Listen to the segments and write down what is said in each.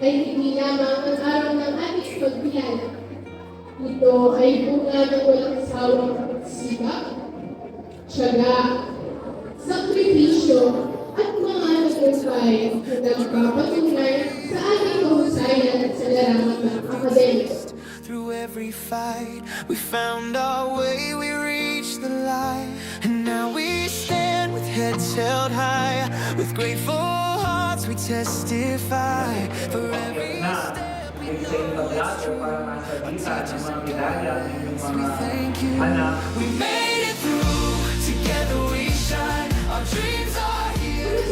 ay hindi lamang ang araw ng ating pagkilala. Ito ay bunga ng walang sawang pagsisikap, tiyaga, sakripisyo, at mga tagumpay na nagpapatunay sa ating kahusayan at sa larangan ng akademiko. Through every fight, we found our way, we reached the light. And now we stand with heads held high. With grateful hearts, we testify. For every step we thank you. We made it through, together we shine. Our dreams are here.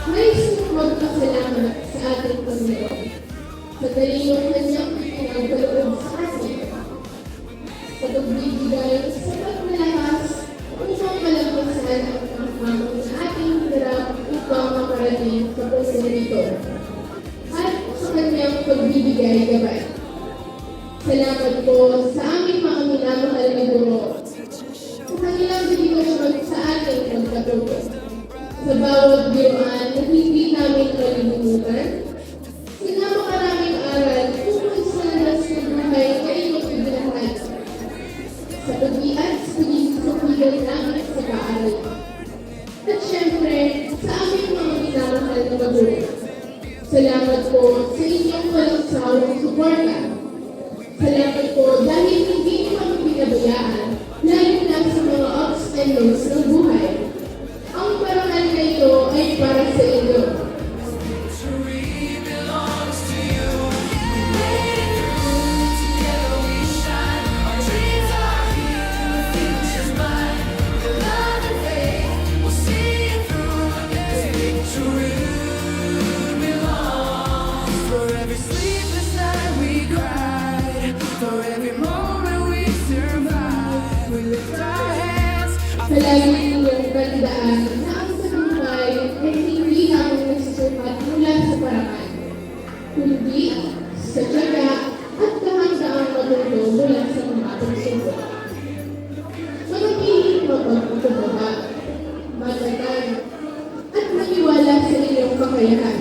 Nais kong magpasalamat sa ating Panginoon sa talinong kanyang pinagkaloob sa atin, sa pagbibigay sa pagmalakas upang malampasan ang panghamon na ating hirap upang makarating sa puso nito, at sa kanyang pagbibigay gabay. Salamat po sa aming mga minamahal na guro, sa kanilang dedikasyon sa ating pagkatuto. Sa bawat biruan na hindi namin malilimutan, sa napakaraming aral tungkol sa lanas ng buhay na iyong ibinahagi, sa pag-iat sa pagkikasukilan namin sa paaral. At syempre, sa aming mga minamahal na magulang. Salamat po sa inyong walang sawang suporta. Salamat po dahil hindi niyo kami pinabayaan, lalo na sa mga ups and downs ng buhay. Ang parangal na ito ay para sa inyo. Victory belongs to you. We made it through, together we shine. Our dreams are here, the future's mine. With love and faith, we'll see it through. This victory belongs. For every sleepless night we cried, for every moment we survived, we lift our hands. Palagi ninyong tandaan na ang tagumpay ay hindi lamang nagsusukat mula sa parangal, kundi sa tiyaga at kahandaan matuto mula sa mga pagsubok. Manatiling mapagpakumbaba, matatag, at maniwala sa inyong kakayahan.